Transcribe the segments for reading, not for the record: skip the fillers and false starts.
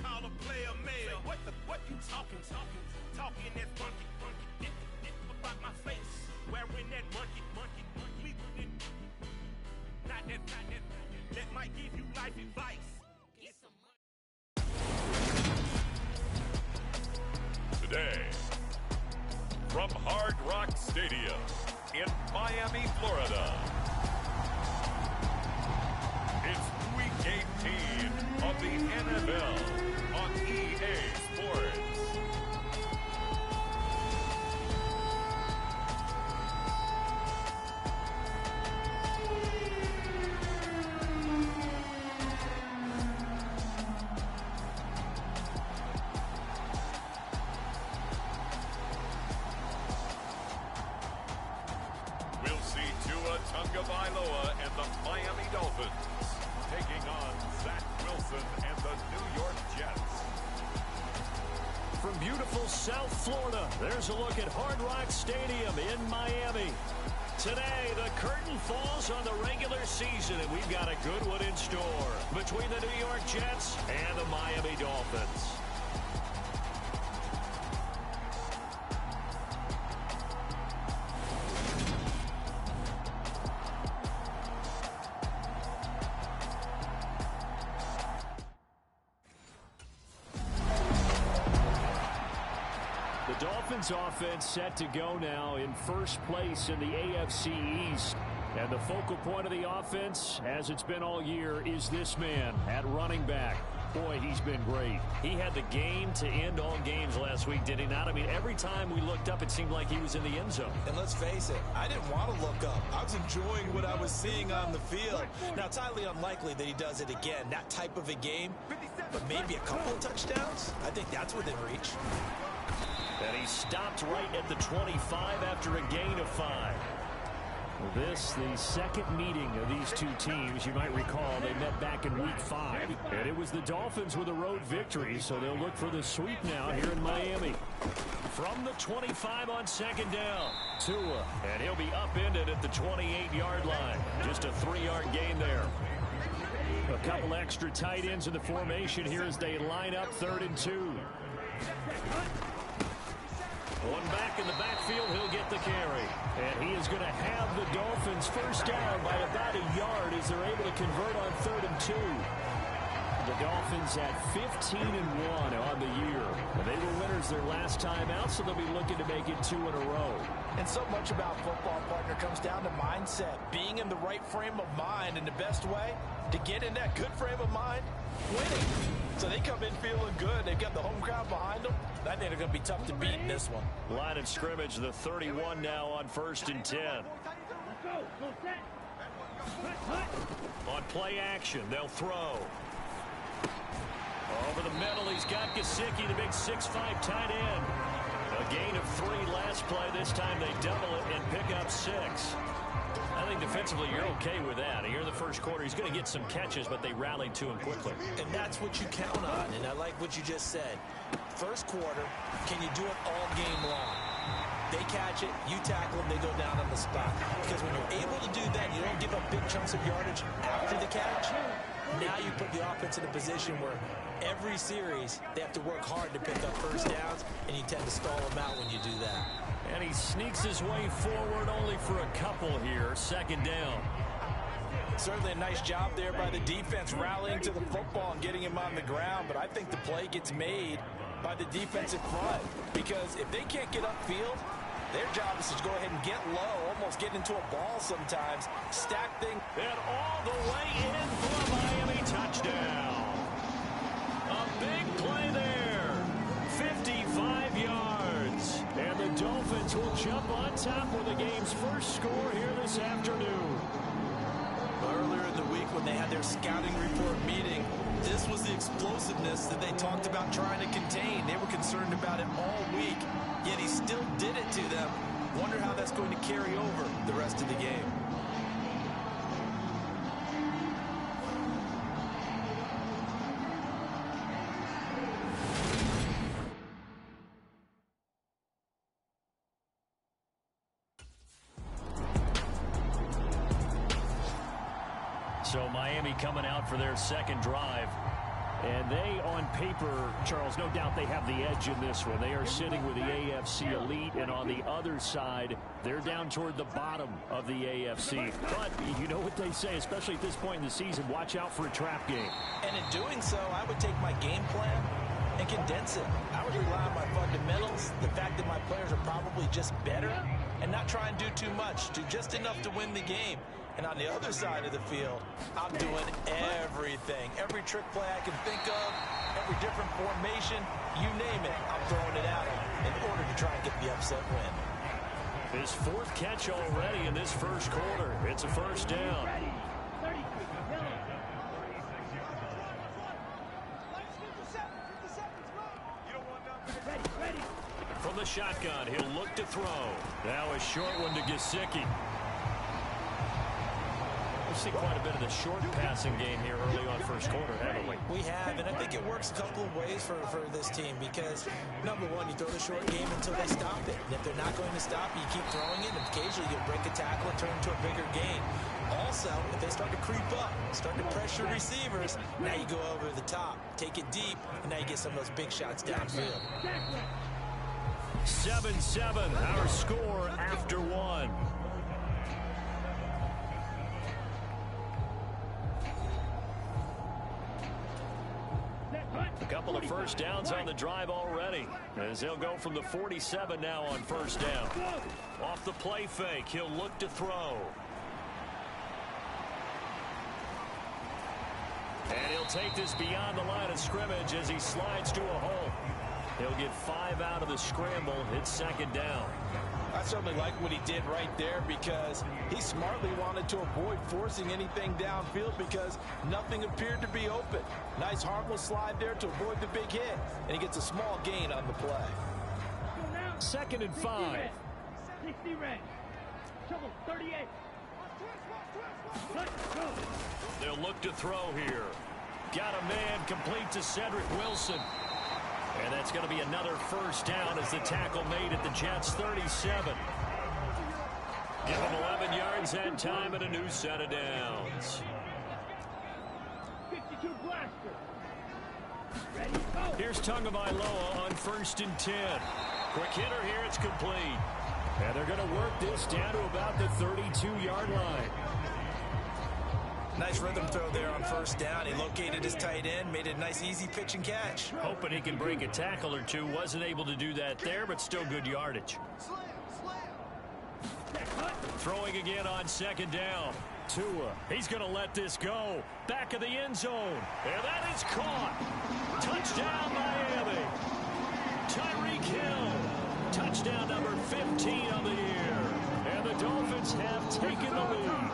call a player male. What you talking that funky, about my face. Wearing that monkey. Not that might give you life advice. Get some money. Today, from Hard Rock Stadium in Miami, Florida, it's Week 18 of the NFL on EA Sports. Tagovailoa and the Miami Dolphins taking on Zach Wilson and the New York Jets. From beautiful South Florida, there's a look at Hard Rock Stadium in Miami. Today, the curtain falls on the regular season, and we've got a good one in store between the New York Jets and the Miami Dolphins. The Dolphins offense set to go now in first place in the AFC East. And the focal point of the offense, as it's been all year, is this man at running back. Boy, he's been great. He had the game to end all games last week, did he not? I mean, every time we looked up, it seemed like he was in the end zone. And let's face it, I didn't want to look up. I was enjoying what I was seeing on the field. Now, it's highly unlikely that he does it again, that type of a game. But maybe a couple of touchdowns? I think that's within reach. And he stopped right at the 25 after a gain of 5. This, the second meeting of these two teams. You might recall they met back in Week 5. And it was the Dolphins with a road victory, so they'll look for the sweep now here in Miami. From the 25 on second down, Tua. And he'll be upended at the 28-yard line. Just a 3-yard gain there. A couple extra tight ends in the formation here as they line up 3rd and 2. One back in the backfield, he'll get the carry. And he is going to have the Dolphins first down by about a yard as they're able to convert on 3rd and 2. The Dolphins at 15-1 on the year. They were winners their last time out, so they'll be looking to make it 2 in a row. And so much about football, partner, comes down to mindset. Being in the right frame of mind, and the best way to get in that good frame of mind, winning. So they come in feeling good. They've got the home crowd behind them. I think they're going to be tough to beat in this one. Line of scrimmage, the 31 now on 1st and 10. On play action, they'll throw. Over the middle, he's got Gesicki, the big 6'5" tight end. A gain of 3 last play. This time they double it and pick up 6. I think defensively you're okay with that. Here in the first quarter, he's going to get some catches, but they rallied to him quickly. And that's what you count on, and I like what you just said. First quarter, can you do it all game long? They catch it, you tackle them, they go down on the spot. Because when you're able to do that, you don't give up big chunks of yardage after the catch. Now you put the offense in a position where every series they have to work hard to pick up first downs, and you tend to stall them out when you do that. And he sneaks his way forward only for a couple here. 2nd down. Certainly a nice job there by the defense rallying to the football and getting him on the ground, but I think the play gets made by the defensive front, because if they can't get upfield, their job is to go ahead and get low, almost get into a ball sometimes, stack things. And all the way in for a Miami touchdown. A big play there. 55 yards. And the Dolphins will jump on top with the game's first score here this afternoon. Earlier in the week when they had their scouting report meeting, this was the explosiveness that they talked about trying to contain. They were concerned about it all week, yet he still did it to them. Wonder how that's going to carry over the rest of the game. So Miami coming out for their second drive. And they, on paper, Charles, no doubt they have the edge in this one. They are sitting with the AFC elite, and on the other side, they're down toward the bottom of the AFC. But you know what they say, especially at this point in the season, watch out for a trap game. And in doing so, I would take my game plan and condense it. I would rely on my fundamentals, the fact that my players are probably just better, and not try and do too much, do just enough to win the game. And on the other side of the field, I'm doing everything. Every trick play I can think of, every different formation, you name it, I'm throwing it at him in order to try and get the upset win. His fourth catch already in this first quarter. It's a first down. From the shotgun, he'll look to throw. Now a short one to Gesicki. We've seen quite a bit of the short passing game here early on first quarter, haven't we? We have, and I think it works a couple of ways for this team because, number one, you throw the short game until they stop it. And if they're not going to stop it, you keep throwing it, and occasionally you'll break a tackle and turn into a bigger gain. Also, if they start to creep up, start to pressure receivers, now you go over the top, take it deep, and now you get some of those big shots downfield. 7-7, our score after one. A couple of first downs on the drive already, as they'll go from the 47 now on first down. Off the play fake, he'll look to throw. And he'll take this beyond the line of scrimmage as he slides to a hole. He'll get 5 out of the scramble. It's second down. I certainly like what he did right there because he smartly wanted to avoid forcing anything downfield because nothing appeared to be open. Nice harmless slide there to avoid the big hit, and he gets a small gain on the play. Second and 5. 60 red. Trouble 38. They'll look to throw here. Got a man complete to Cedric Wilson. And that's going to be another first down as the tackle made at the Jets' 37. Give him 11 yards that time and a new set of downs. 52 blaster. Here's Tagovailoa on 1st and 10. Quick hitter here, it's complete. And they're going to work this down to about the 32-yard line. Nice rhythm throw there on first down. He located his tight end, made a nice easy pitch and catch. Hoping he can break a tackle or two. Wasn't able to do that there, but still good yardage. Throwing again on second down. Tua, he's going to let this go. Back of the end zone. And that is caught. Touchdown, Miami. Tyreek Hill. Touchdown number 15 on the year. And the Dolphins have taken the lead.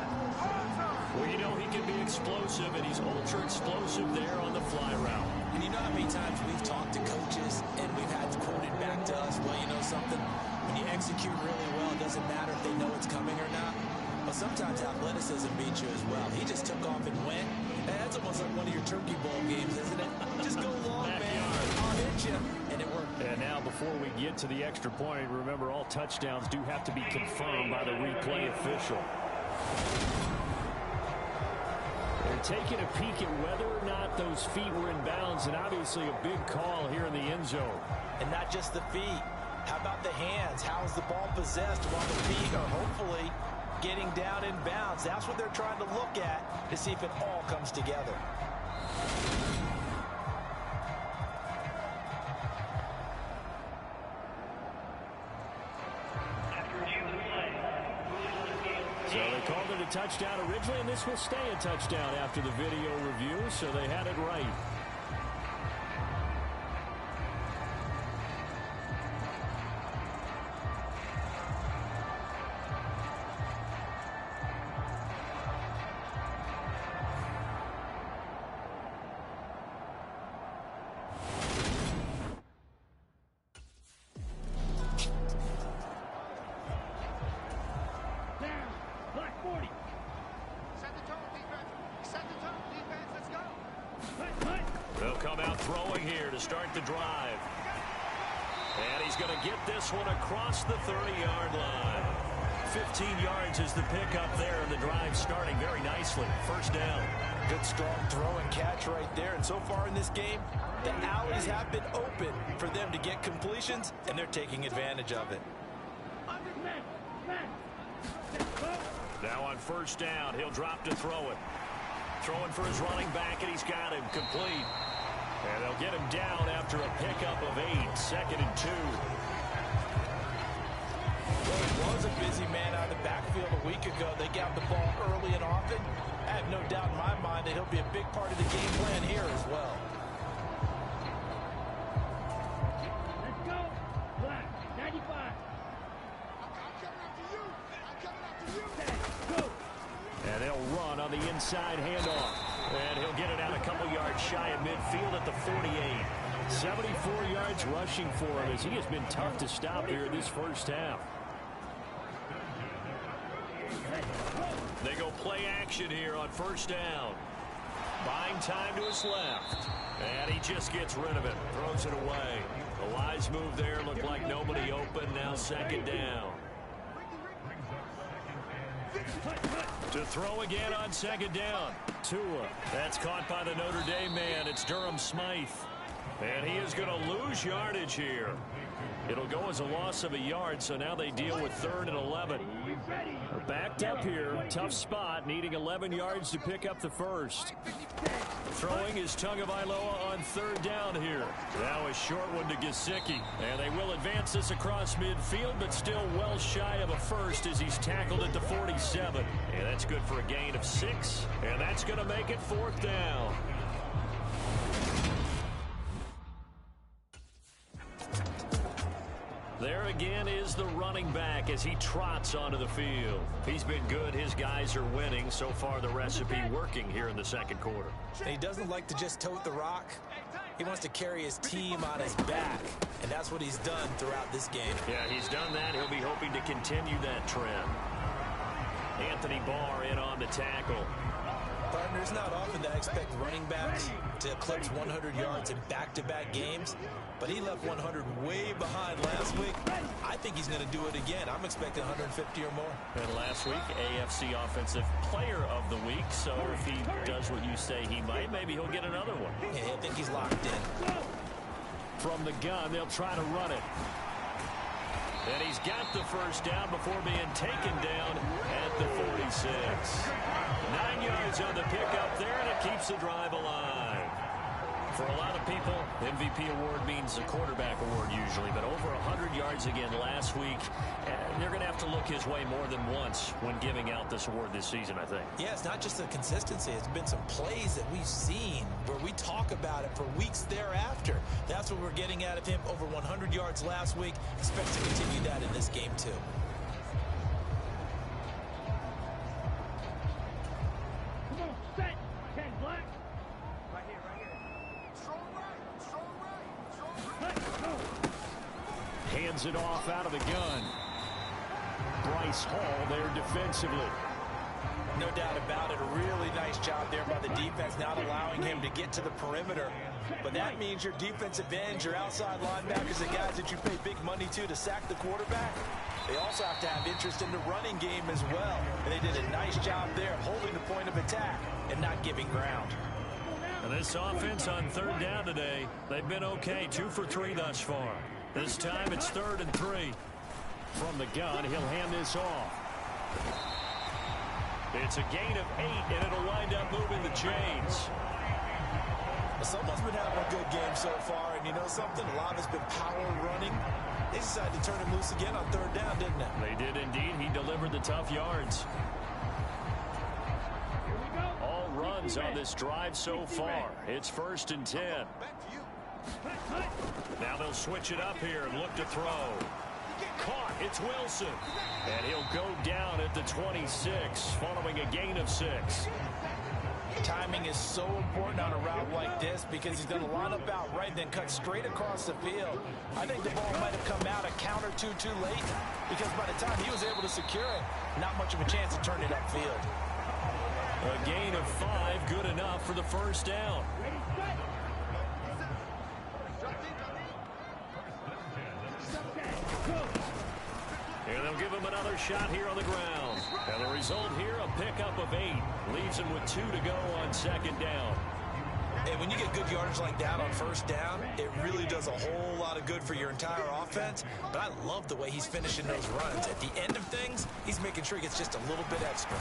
Well, you know he can be explosive, and he's ultra-explosive there on the fly route. And you know how many times we've talked to coaches, and we've had quoted back to us, well, you know something? When you execute really well, it doesn't matter if they know it's coming or not. Well, sometimes athleticism beats you as well. He just took off and went. And that's almost like one of your Turkey Bowl games, isn't it? Just go long, man. I'll hit you. And it worked. And now, before we get to the extra point, remember all touchdowns do have to be confirmed by the replay official. They're taking a peek at whether or not those feet were in bounds, and obviously a big call here in the end zone. And not just the feet. How about the hands? How is the ball possessed while the feet are hopefully getting down in bounds? That's what they're trying to look at to see if it all comes together. So they called it a touchdown originally, and this will stay a touchdown after the video review, so they had it right. They'll come out throwing here to start the drive. And he's going to get this one across the 30-yard line. 15 yards is the pickup there, and the drive starting very nicely. First down. Good, strong throw and catch right there. And so far in this game, the alleys have been open for them to get completions, and they're taking advantage of it. Now on first down, he'll drop to throw it. Throwing for his running back, and he's got him complete. And they'll get him down after a pickup of 8, 2nd and 2. Well, he was a busy man out of the backfield a week ago. They got the ball early and often. I have no doubt in my mind that he'll be a big part of the game plan here as well. Let's go. Black, 95. Go. And they'll run on the inside handoff. And he'll get it out a couple yards shy of midfield at the 48. 74 yards rushing for him as he has been tough to stop here this first half. They go play action here on first down. Buying time to his left. And he just gets rid of it. Throws it away. A wise move there. Looked like nobody open. Now 2nd down. To throw again on 2nd down. Tua. That's caught by the Notre Dame man. It's Durham Smythe. And he is going to lose yardage here. It'll go as a loss of a yard, so now they deal with 3rd and 11. They're backed up here. Tough spot, needing 11 yards to pick up the first. Throwing is Tagovailoa on 3rd down here. Now a short one to Gesicki. And they will advance this across midfield, but still well shy of a first as he's tackled at the 47. And that's good for a gain of 6. And that's going to make it 4th down. There again is the running back as he trots onto the field. He's been good. His guys are winning. So far, the recipe working here in the 2nd quarter. And he doesn't like to just tote the rock. He wants to carry his team on his back, and that's what he's done throughout this game. Yeah, he's done that. He'll be hoping to continue that trend. Anthony Barr in on the tackle. Partner, it's not often that I expect running backs to eclipse 100 yards in back-to-back games, but he left 100 way behind last week. I think he's going to do it again. I'm expecting 150 or more. And last week, AFC Offensive Player of the Week. So if he does what you say he might, maybe he'll get another one. Yeah, I think he's locked in. From the gun, they'll try to run it. And he's got the first down before being taken down at the 46. 9 yards on the pickup there, and it keeps the drive alive. For a lot of people, MVP award means a quarterback award usually, but over 100 yards again last week. They're going to have to look his way more than once when giving out this award this season, I think. Yeah, it's not just the consistency. It's been some plays that we've seen where we talk about it for weeks thereafter. That's what we're getting out of him. Over 100 yards last week. Expects to continue that in this game, too. Come on, set. 10 black. Right here, right here. Hands it off out of the gun. Bryce Hall there defensively. No doubt about it. A really nice job there by the defense, not allowing him to get to the perimeter. But that means your defensive ends, your outside linebackers, the guys that you pay big money to sack the quarterback, they also have to have interest in the running game as well. And they did a nice job there holding the point of attack and not giving ground. And this offense on 3rd down today, they've been okay. 2 for 3 thus far. This time it's 3rd and 3. From the gun, he'll hand this off. It's a gain of 8, and it'll wind up moving the chains. Someone's been having a good game so far, and you know something? A lot of it's been power running. They decided to turn him loose again on 3rd down, didn't they? They did indeed. He delivered the tough yards. All runs on this drive so far. It's 1st and 10. Now they'll switch it up here and look to throw. Caught. It's Wilson. And he'll go down at the 26 following a gain of 6. Timing is so important on a route like this because he's going to line up out right and then cut straight across the field. I think the ball might have come out a count or two too late because by the time he was able to secure it, not much of a chance to turn it upfield. A gain of 5, good enough for the first down. And they'll give him another shot here on the ground. And the result here, a pickup of 8. Leaves him with 2 to go on second down. And when you get good yardage like that on first down, it really does a whole lot of good for your entire offense. But I love the way he's finishing those runs. At the end of things, he's making sure he gets just a little bit extra.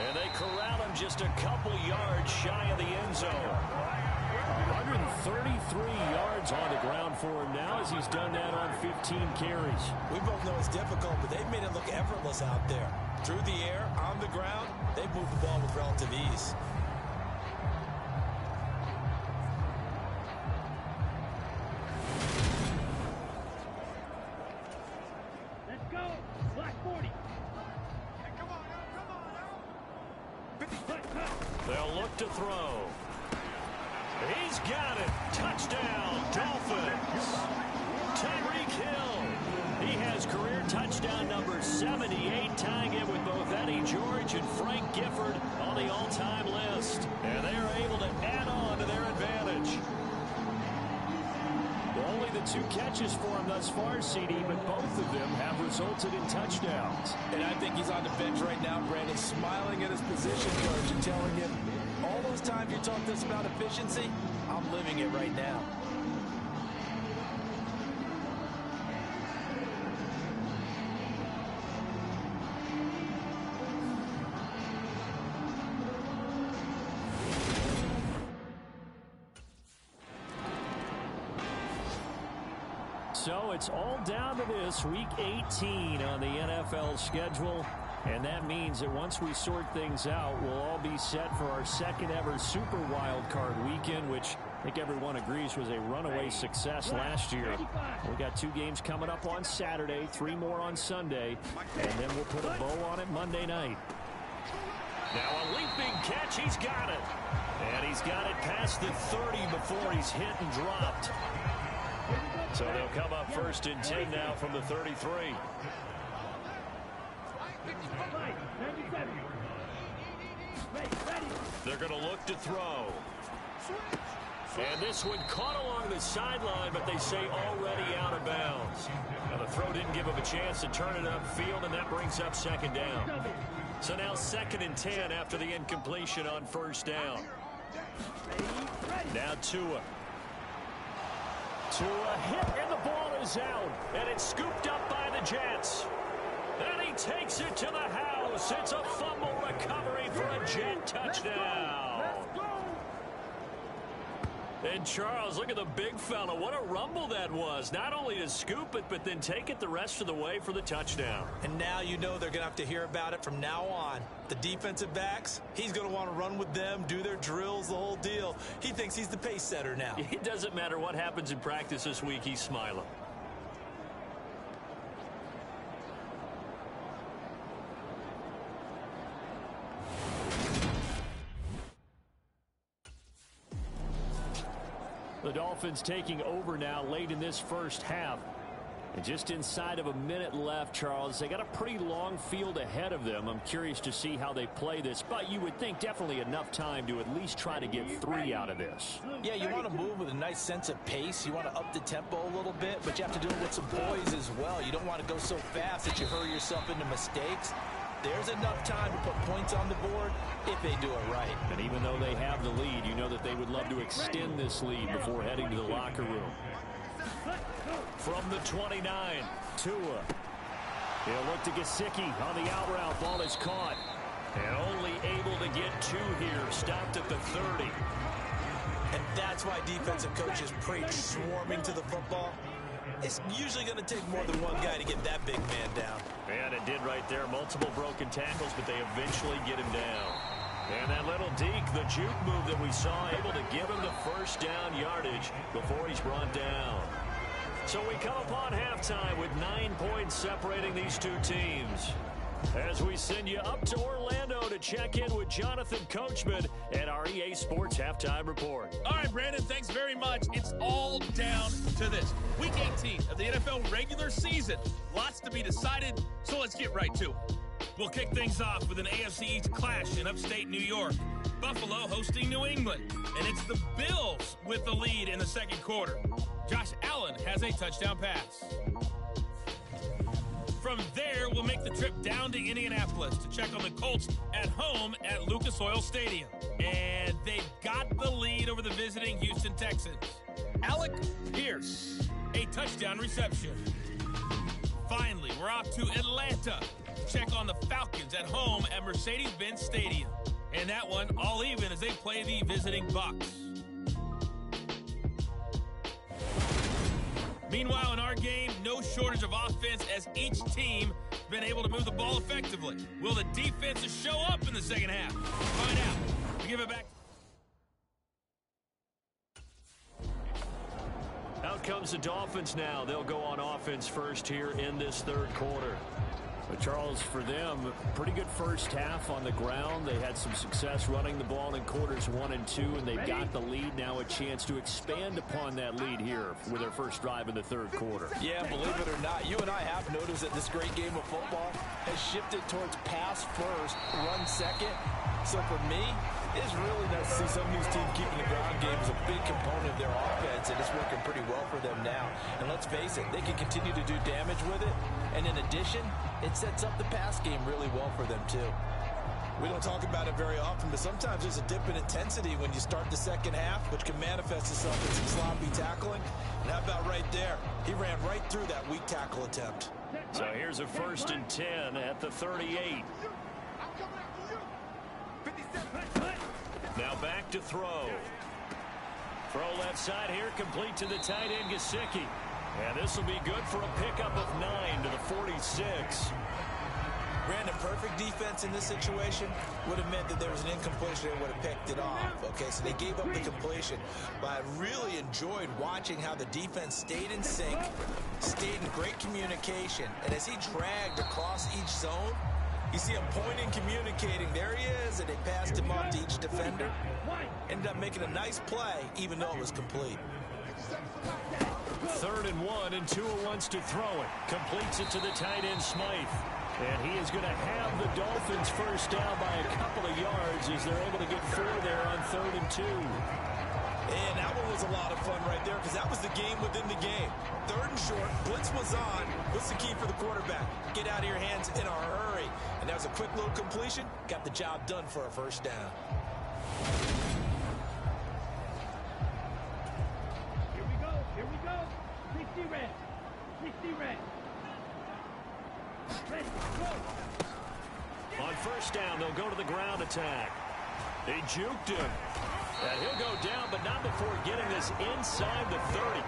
And they corral him just a couple yards shy of the end zone. 133 yards on the ground for him now as he's done that on 15 carries. We both know it's difficult, but they've made it look effortless out there. Through the air, on the ground, they've moved the ball with relative ease. They'll look to throw. He's got it. Touchdown, Dolphins. Tyreek Hill. He has career touchdown number 78, tying it with both Eddie George and Frank Gifford on the all-time list. And they are able to add on to their advantage. Only the 2 catches for him thus far, CD, but both of them have resulted in touchdowns. And I think he's on the bench right now, Brandon, smiling at his position coach and telling him, all those times you talked to us about efficiency, I'm living it right now. So it's all down to this, Week 18 on the NFL schedule. And that means that once we sort things out, we'll all be set for our second ever Super Wild Card weekend, which I think everyone agrees was a runaway success last year. We got 2 games coming up on Saturday, 3 more on Sunday, and then we'll put a bow on it Monday night. Now a leaping catch, he's got it. And he's got it past the 30 before he's hit and dropped. So they'll come up first and 10 now from the 33. They're going to look to throw. And this one caught along the sideline, but they say already out of bounds. Now the throw didn't give him a chance to turn it upfield, and that brings up second down. So now 2nd and 10 after the incompletion on first down. Now Tua. Tua hit, and the ball is out. And it's scooped up by the Jets. And he takes it to the house. It's a fumble recovery for a Jet touchdown. And Charles, look at the big fella. What a rumble that was. Not only to scoop it, but then take it the rest of the way for the touchdown. And now you know they're going to have to hear about it from now on. The defensive backs, he's going to want to run with them, do their drills, the whole deal. He thinks he's the pace setter now. It doesn't matter what happens in practice this week. He's smiling. The Dolphins taking over now late in this first half. And just inside of a minute left, Charles, they got a pretty long field ahead of them. I'm curious to see how they play this, but you would think definitely enough time to at least try to get 3 out of this. Yeah, you want to move with a nice sense of pace. You want to up the tempo a little bit, but you have to do it with some poise as well. You don't want to go so fast that you hurry yourself into mistakes. There's enough time to put points on the board if they do it right. And even though they have the lead, you know that they would love to extend this lead before heading to the locker room. From the 29, Tua. He'll look to Gesicki on the out route. Ball is caught. And only able to get 2 here. Stopped at the 30. And that's why defensive coaches preach swarming to the football. It's usually going to take more than one guy to get that big man down. And it did right there. Multiple broken tackles, but they eventually get him down. And that little deke, the juke move that we saw, able to give him the first down yardage before he's brought down. So we come upon halftime with 9 points separating these 2 teams. As we send you up to Orlando to check in with Jonathan Coachman at our EA Sports Halftime Report. All right, Brandon, thanks very much. It's all down to this. Week 18 of the NFL regular season. Lots to be decided, so let's get right to it. We'll kick things off with an AFC East clash in upstate New York. Buffalo hosting New England. And it's the Bills with the lead in the second quarter. Josh Allen has a touchdown pass. from there, we'll make the trip down to Indianapolis to check on the Colts at home at Lucas Oil Stadium. And they've got the lead over the visiting Houston Texans. Alec Pierce, a touchdown reception. Finally, we're off to Atlanta to check on the Falcons at home at Mercedes-Benz Stadium. And that one all even as they play the visiting Bucs. Meanwhile, in our game, no shortage of offense as each team has been able to move the ball effectively. Will the defenses show up in the second half? Find out. We give it back. Out comes the Dolphins now. They'll go on offense first here in this third quarter. But Charles, for them, pretty good first half on the ground. They had some success running the ball in quarters 1 and 2, and they've got the lead now, a chance to expand upon that lead here with their first drive in the third quarter. Yeah, believe it or not, you and I have noticed that this great game of football has shifted towards pass first, run second. So for me, it's really nice to see some of these teams keeping the ground game as a big component of their offense, and it's working pretty well for them now. And let's face it, they can continue to do damage with it. And in addition, it sets up the pass game really well for them too. We don't talk about it very often, but sometimes there's a dip in intensity when you start the second half, which can manifest itself in some sloppy tackling. And how about right there? He ran right through that weak tackle attempt. So here's a 1st and 10 at the 38. Now back to throw. Throw left side here, complete to the tight end, Gesicki. And this will be good for a pickup of 9 to the 46. Brandon, perfect defense in this situation would have meant that there was an incompletion and would have picked it off. Okay, so they gave up the completion. But I really enjoyed watching how the defense stayed in sync, stayed in great communication. And as he dragged across each zone, you see him pointing, communicating. There he is, and they passed him off to each defender. Ended up making a nice play, even though it was complete. 3rd and 1, and Tua wants to throw it. Completes it to the tight end, Smythe. And he is going to have the Dolphins first down by a couple of yards as they're able to get 4 there on 3rd and 2. And that one was a lot of fun right there because that was the game within the game. 3rd and short, blitz was on. What's the key for the quarterback? Get out of your hands in a hurry. And that was a quick little completion. Got the job done for a first down. Here we go. Here we go. 60 red. 60 red. Ready, go. On first down, they'll go to the ground attack. They juked him. And he'll go down, but not before getting this inside the 30.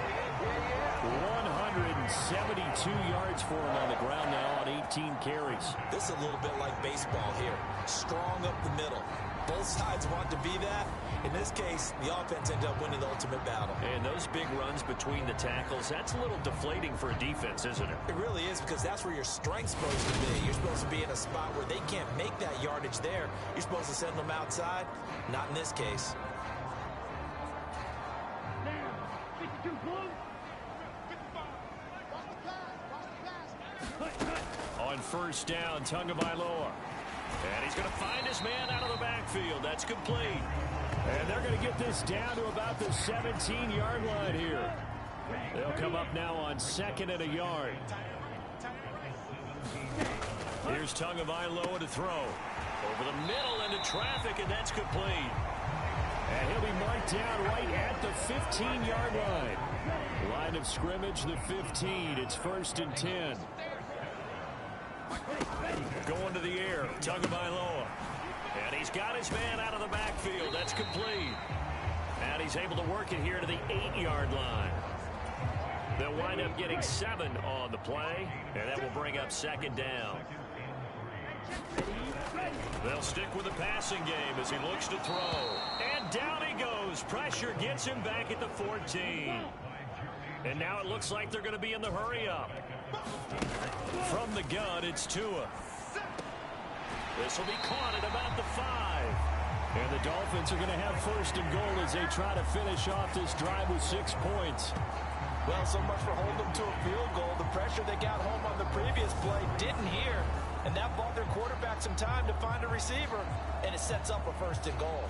172 yards for him on the ground now on 18 carries. This is a little bit like baseball here. Strong up the middle. Both sides want to be that. In this case, the offense ended up winning the ultimate battle. And those big runs between the tackles, that's a little deflating for a defense, isn't it? It really is, because that's where your strength's supposed to be. You're supposed to be in a spot where they can't make that yardage there. You're supposed to send them outside. Not in this case. Now, 52 blue. On first down, Tagovailoa. And he's going to find his man out of the backfield. That's complete. And they're going to get this down to about the 17-yard line here. They'll come up now on 2nd and a yard. Here's Tagovailoa to throw. Over the middle into traffic, and that's complete. And he'll be marked down right at the 15-yard line. Line of scrimmage, the 15. It's 1st and 10. Going to the air, Tagovailoa. And he's got his man out of the backfield. That's complete. And he's able to work it here to the 8-yard line. They'll wind up getting 7 on the play, and that will bring up 2nd down. They'll stick with the passing game as he looks to throw. And down he goes. Pressure gets him back at the 14. And now it looks like they're going to be in the hurry-up. From the gun, it's Tua. This will be caught at about the 5. And the Dolphins are going to have 1st and goal as they try to finish off this drive with 6 points. Well, so much for holding them to a field goal. The pressure they got home on the previous play didn't hear. And that bought their quarterback some time to find a receiver. And it sets up a 1st and goal.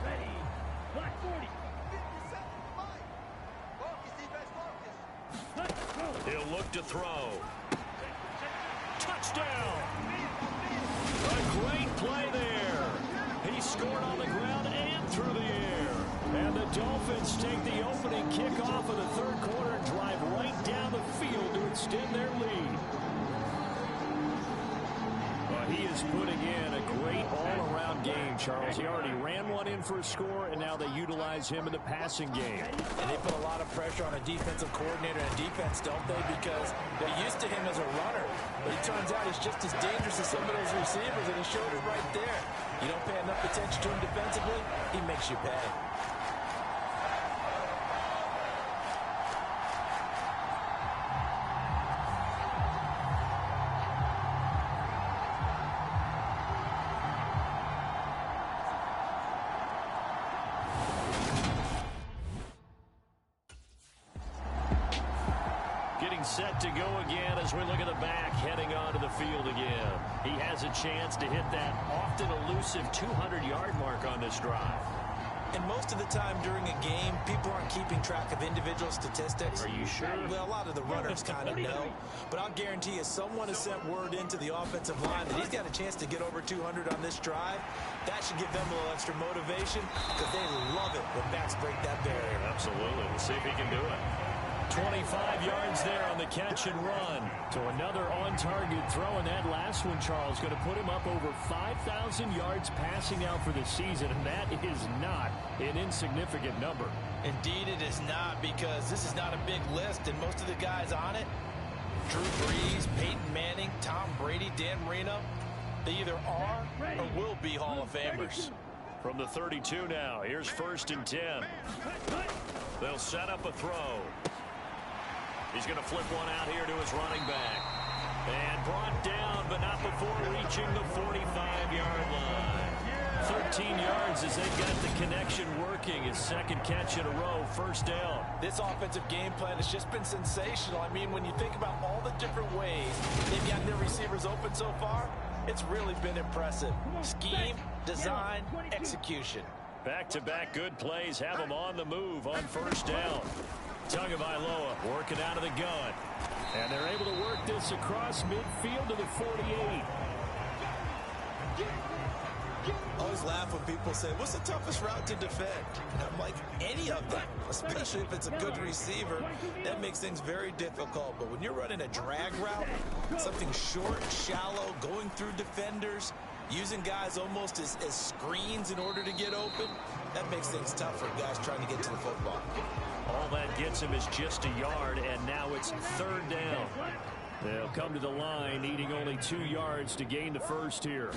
Ready. Black 40. look to throw. Touchdown! A great play there. He scored on the ground and through the air. And the Dolphins take the opening kickoff of the third quarter and drive right down the field to extend their lead. He is putting in a great all-around game, Charles. He already ran one in for a score, and now they utilize him in the passing game. And they put a lot of pressure on a defensive coordinator and defense, don't they? Because they're used to him as a runner. But it turns out he's just as dangerous as some of those receivers, and he showed it right there. You don't pay enough attention to him defensively, he makes you pay. Set to go again as we look at the back heading onto the field again. He has a chance to hit that often elusive 200-yard mark on this drive. And most of the time during a game, people aren't keeping track of individual statistics. Are you sure? Well, a lot of the runners kind of know. But I'll guarantee you someone has sent word into the offensive line that he's got a chance to get over 200 on this drive. That should give them a little extra motivation because they love it when backs break that barrier. Absolutely. We'll see if he can do it. 25 yards there on the catch and run. So another on-target throw, and that last one, Charles, going to put him up over 5,000 yards passing out for the season, and that is not an insignificant number. Indeed it is not, because this is not a big list, and most of the guys on it, Drew Brees, Peyton Manning, Tom Brady, Dan Marino, they either are or will be Hall of Famers. From the 32 now, here's 1st and 10. They'll set up a throw. He's going to flip one out here to his running back. And brought down, but not before reaching the 45-yard line. 13 yards as they've got the connection working. His second catch in a row, 1st down. This offensive game plan has just been sensational. I mean, when you think about all the different ways they've gotten their receivers open so far, it's really been impressive. Scheme, design, execution. Back-to-back good plays have them on the move on 1st down. Tagovailoa working out of the gun. And they're able to work this across midfield to the 48. I always laugh when people say, what's the toughest route to defend? And I'm like, any of them, especially if it's a good receiver. That makes things very difficult. But when you're running a drag route, something short, shallow, going through defenders, using guys almost as screens in order to get open, that makes things tough for guys trying to get to the football. All that gets him is just a yard, and now it's 3rd down. They'll come to the line, needing only 2 yards to gain the first here.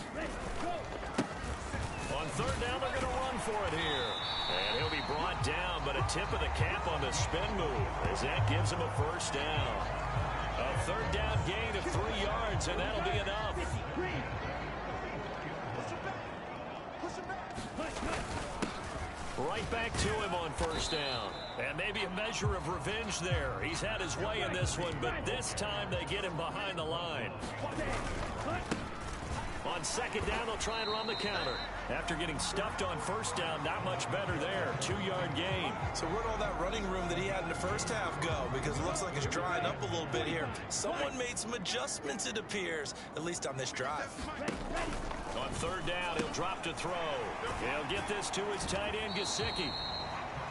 On 3rd down, they're going to run for it here. And he'll be brought down, but a tip of the cap on the spin move, as that gives him a 1st down. A 3rd down gain of 3 yards, and that'll be enough. Right back to him on 1st down. And maybe a measure of revenge there. He's had his way in this one, but this time they get him behind the line. On 2nd down, they'll try and run the counter. After getting stuffed on 1st down, not much better there. 2-yard gain. So where'd all that running room that he had in the first half go? Because it looks like it's drying up a little bit here. Someone made some adjustments, it appears, at least on this drive. On 3rd down, he'll drop to throw. He'll get this to his tight end, Gesicki.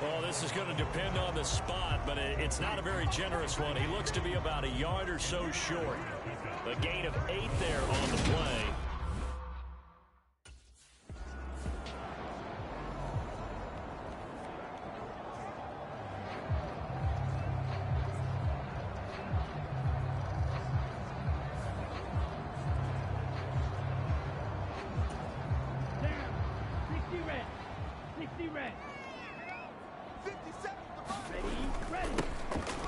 Well, this is going to depend on the spot, but it's not a very generous one. He looks to be about a yard or so short. A gain of 8 there on the play.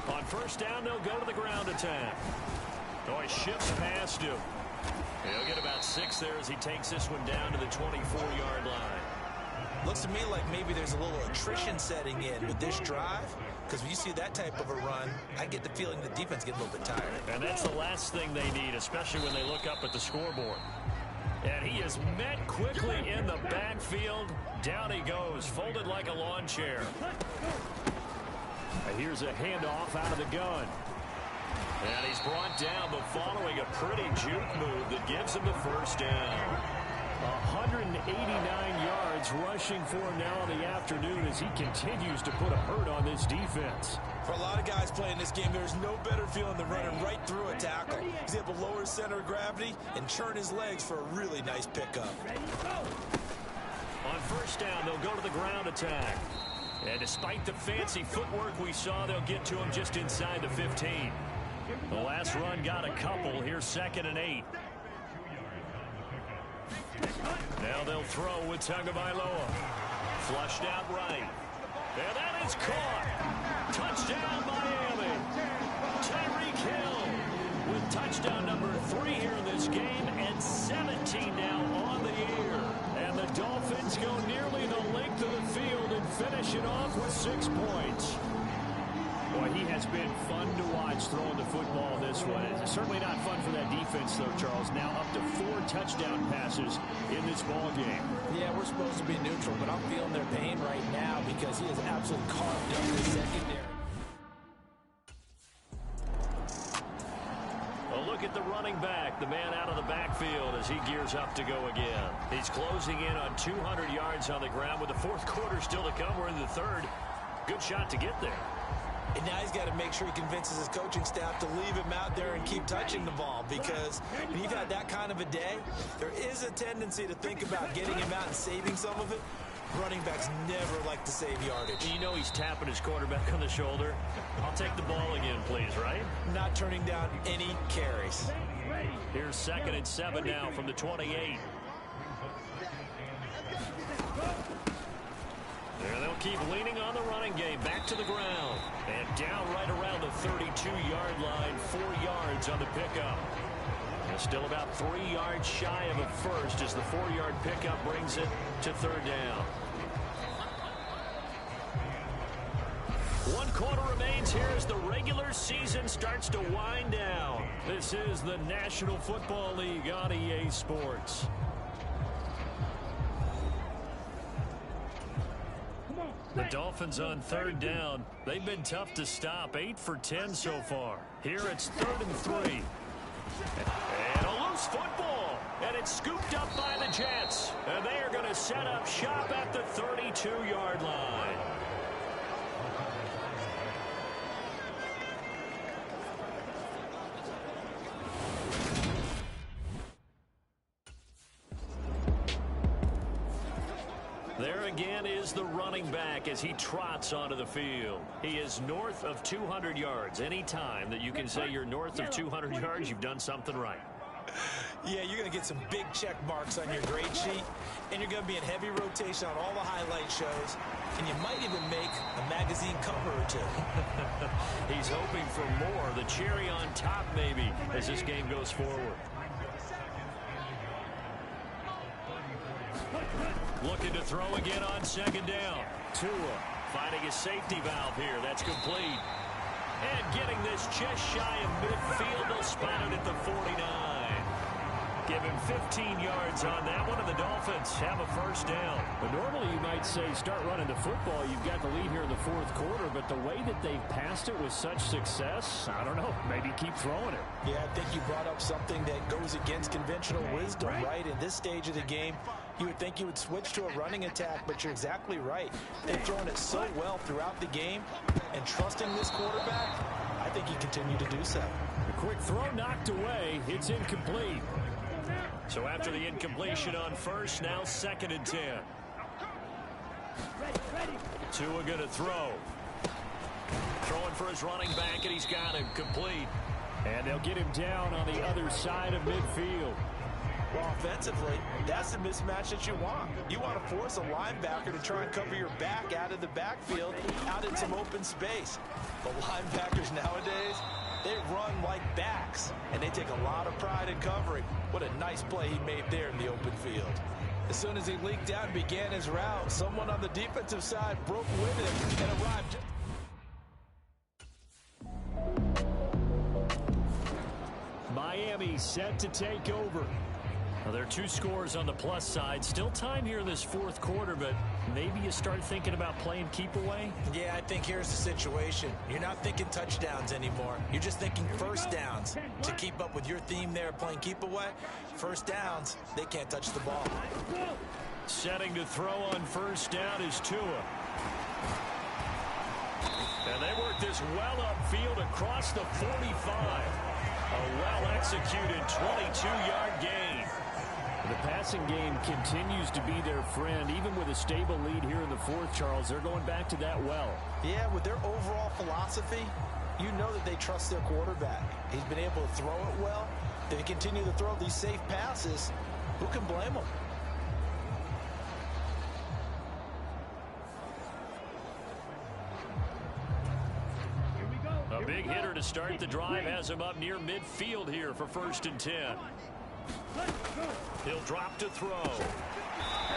On 1st down, they'll go to the ground attack. Oh, he shifts past him. He'll get about 6 there as he takes this one down to the 24-yard line. Looks to me like maybe there's a little attrition setting in with this drive, because when you see that type of a run, I get the feeling the defense gets a little bit tired. And that's the last thing they need, especially when they look up at the scoreboard. And he is met quickly in the backfield. Down he goes, folded like a lawn chair. And here's a handoff out of the gun. And he's brought down, but following a pretty juke move that gives him the first down. 189 yards rushing for him now in the afternoon as he continues to put a hurt on this defense. For a lot of guys playing this game, there's no better feeling than running right through a tackle. He's able to lower his center of gravity and churn his legs for a really nice pickup. On first down, they'll go to the ground attack. And despite the fancy footwork we saw, they'll get to him just inside the 15. The last run got a couple. Here's 2nd and 8. Now they'll throw with Tagovailoa. Flushed out right. And that is caught. Touchdown, Miami. Tyreek Hill with touchdown number 3 here in this game and 17 now on the year. And the Dolphins go nearly the length of the field and finish it off with 6 points. Boy, he has been fun to watch throwing the football this one. It's certainly not fun for that defense, though, Charles. Now up to 4 touchdown passes in this ball game. Yeah, we're supposed to be neutral, but I'm feeling their pain right now because he has absolutely carved up the secondary. A look at the running back, the man out of the backfield as he gears up to go again. He's closing in on 200 yards on the ground with the 4th quarter still to come. We're in the 3rd. Good shot to get there. And now he's got to make sure he convinces his coaching staff to leave him out there and keep touching the ball, because when you've had that kind of a day, there is a tendency to think about getting him out and saving some of it. Running backs never like to save yardage. You know he's tapping his quarterback on the shoulder. I'll take the ball again, please, right? Not turning down any carries. Here's 2nd and 7 now from the 28. There they'll keep leaning on the running game. Back to the ground. And down right around the 32-yard line. 4 yards on the pickup. And still about 3 yards shy of a first as the 4-yard pickup brings it to 3rd down. 1 quarter remains here as the regular season starts to wind down. This is the National Football League on EA Sports. The Dolphins on 3rd down. They've been tough to stop. 8 for 10 so far. Here it's 3rd and 3. And a loose football. And it's scooped up by the Jets. And they are going to set up shop at the 32-yard line. There again is the running back as he trots onto the field. He is north of 200 yards. Any time that you can say you're north of 200 yards, you've done something right. Yeah, you're going to get some big check marks on your grade sheet, and you're going to be in heavy rotation on all the highlight shows, and you might even make a magazine cover or 2. He's hoping for more, the cherry on top maybe, as this game goes forward. Looking to throw again on 2nd down. Tua finding a safety valve here. That's complete. And getting this just shy of midfield. They'll spot it at the 49. Give him 15 yards on that one, and the Dolphins have a first down. But normally you might say start running the football. You've got the lead here in the 4th quarter, but the way that they've passed it with such success, I don't know, maybe keep throwing it. Yeah, I think you brought up something that goes against conventional wisdom, right? In this stage of the game, you would think you would switch to a running attack, but you're exactly right. They've thrown it so well throughout the game, and trusting this quarterback, I think you continue to do so. The quick throw knocked away. It's incomplete. So after the incompletion on first, now 2nd and 10. Tua going to throw. Throwing for his running back, and he's got him complete. And they'll get him down on the other side of midfield. Well, offensively, that's the mismatch that you want. You want to force a linebacker to try and cover your back out of the backfield, out in some open space. But linebackers nowadays, they run like backs, and they take a lot of pride in covering. What a nice play he made there in the open field. As soon as he leaked out and began his route, someone on the defensive side broke with him and arrived. Miami set to take over. Well, there are 2 scores on the plus side. Still time here in this fourth quarter, but maybe you start thinking about playing keep away? Yeah, I think here's the situation. You're not thinking touchdowns anymore. You're just thinking first downs. To keep up with your theme there, playing keep away, first downs, they can't touch the ball. Setting to throw on first down is Tua. And they work this well upfield across the 45. A well-executed 22-yard gain. The passing game continues to be their friend. Even with a stable lead here in the fourth, Charles, they're going back to that well. Yeah, with their overall philosophy, you know that they trust their quarterback. He's been able to throw it well. If they continue to throw these safe passes, who can blame them? A big hitter to start the drive has him up near midfield here for 1st and 10. He'll drop to throw.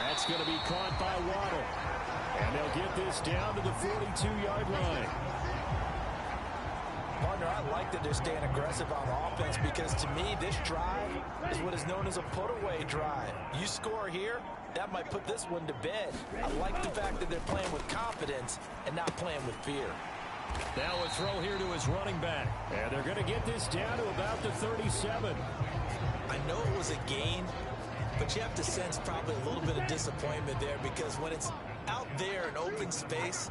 That's going to be caught by Waddle. And they'll get this down to the 42-yard line. Partner, I like that they're staying aggressive on offense because to me, this drive is what is known as a put-away drive. You score here, that might put this one to bed. I like the fact that they're playing with confidence and not playing with fear. Now a throw here to his running back. And they're going to get this down to about the 37. I know it was a gain, but you have to sense probably a little bit of disappointment there because when it's out there in open space,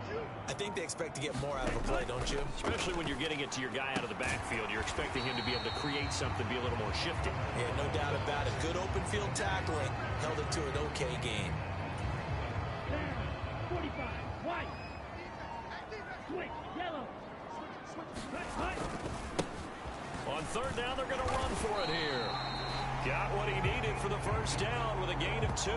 I think they expect to get more out of a play, don't you? Especially when you're getting it to your guy out of the backfield. You're expecting him to be able to create something, be a little more shifty. Yeah, no doubt about it. Good open field tackling held it to an okay gain. 45, white. Switch, yellow. On 3rd down, they're going to run for it here. Got what he needed for the first down with a gain of 2.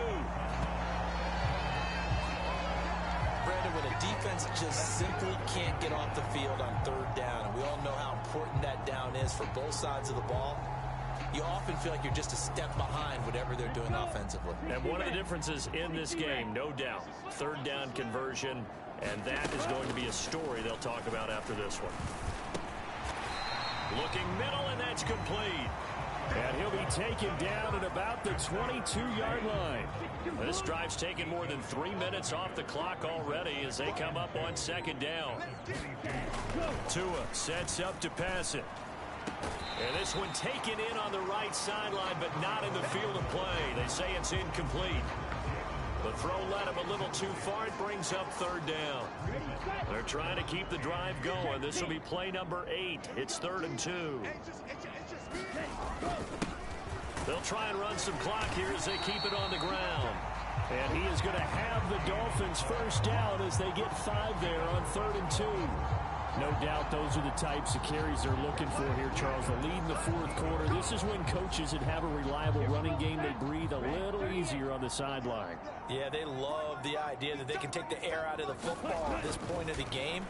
Brandon, when a defense just simply can't get off the field on 3rd down, and we all know how important that down is for both sides of the ball, you often feel like you're just a step behind whatever they're doing offensively. And one of the differences in this game, no doubt, 3rd down conversion, and that is going to be a story they'll talk about after this one. Looking middle, and that's complete. And he'll be taken down at about the 22-yard line. This drive's taken more than 3 minutes off the clock already as they come up on 2nd down. Tua sets up to pass it. And this one taken in on the right sideline, but not in the field of play. They say it's incomplete. The throw led him a little too far. It brings up 3rd down. They're trying to keep the drive going. This will be play number 8. It's 3rd and 2. They'll try and run some clock here as they keep it on the ground. And he is going to have the Dolphins first down as they get 5 there on 3rd and 2. No doubt those are the types of carries they're looking for here, Charles. The lead in the fourth quarter. This is when coaches that have a reliable running game, they breathe a little easier on the sideline. Yeah, they love the idea that they can take the air out of the football at this point of the game.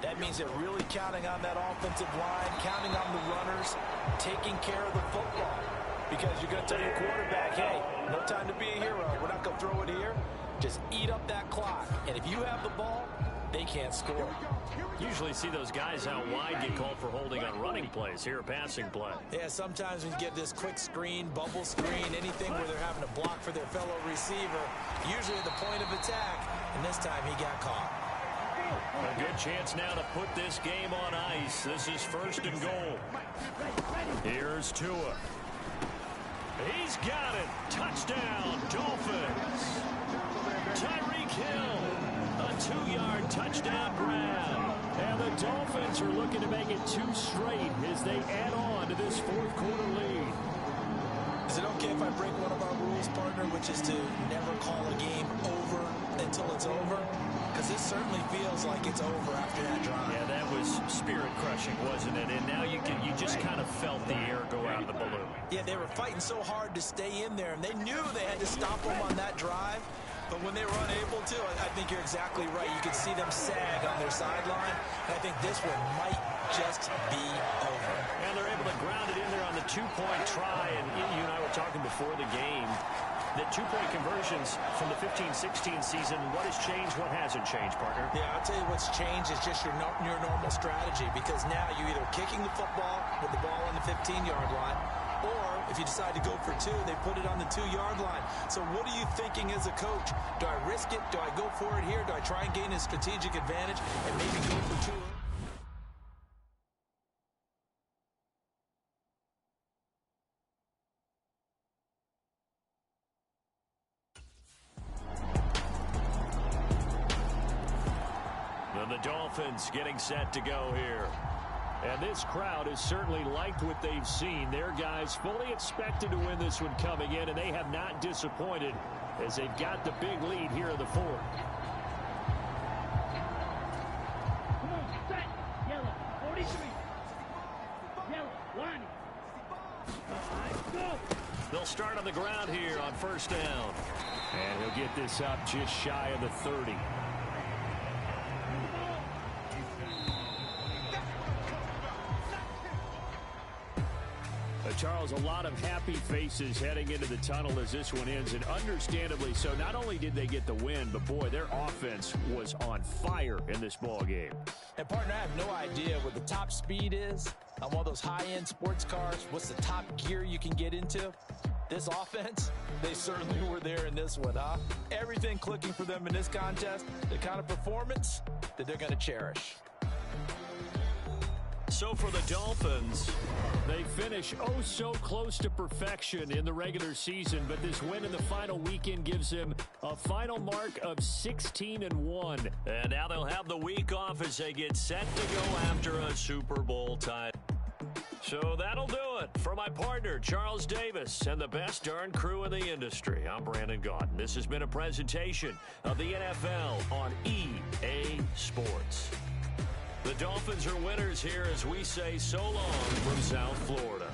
That means they're really counting on that offensive line, counting on the runners, taking care of the football. Because you're going to tell your quarterback, hey, no time to be a hero. We're not going to throw it here. Just eat up that clock. And if you have the ball, they can't score. Usually see those guys out wide get called for holding on running plays. Here, a passing play. Yeah, sometimes when you get this quick screen, bubble screen, anything where they're having to block for their fellow receiver, usually at the point of attack, and this time he got caught. A good chance now to put this game on ice. This is 1st and goal. Here's Tua. He's got it. Touchdown, Dolphins. Tyreek Hill. A 2-yard touchdown grab. And the Dolphins are looking to make it 2 straight as they add on to this fourth quarter lead. Is it okay if I break one of our rules, partner, which is to never call a game over until it's over? Because this certainly feels like it's over after that drive. Yeah, that was spirit-crushing, wasn't it? And now you just kind of felt the air go out of the balloon. Yeah, they were fighting so hard to stay in there, and they knew they had to stop them on that drive. But when they were unable to, I think you're exactly right. You could see them sag on their sideline. And I think this one might just be over. And they're able to ground it in there on the 2-point try. And you and I were talking before the game. The 2-point conversions from the 15-16 season, what has changed, what hasn't changed, partner? Yeah, I'll tell you what's changed is just your normal strategy, because now you're either kicking the football with the ball on the 15-yard line, or If you decide to go for two, they put it on the 2-yard line. So what are you thinking as a coach? Do I risk it? Do I go for it here? Do I try and gain a strategic advantage and maybe go for two? And the Dolphins getting set to go here. And this crowd has certainly liked what they've seen. Their guys fully expected to win this one coming in, and they have not disappointed as they've got the big lead here in the fourth. Come on, set. Yellow, 43. Yellow, line. All right, go. They'll start on the ground here on first down. And he'll get this up just shy of the 30. Charles, a lot of happy faces heading into the tunnel as this one ends, and understandably so. Not only did they get the win, but boy, their offense was on fire in this ball game. And partner, I have no idea what the top speed is on one of those high-end sports cars. What's the top gear you can get into? This offense, they certainly were there in this one, huh? Everything clicking for them in this contest, the kind of performance that they're going to cherish. So for the Dolphins, they finish oh so close to perfection in the regular season, but this win in the final weekend gives them a final mark of 16-1. And now they'll have the week off as they get set to go after a Super Bowl title. So that'll do it. For my partner, Charles Davis, and the best darn crew in the industry, I'm Brandon Gaudin. This has been a presentation of the NFL on EA Sports. The Dolphins are winners here as we say so long from South Florida.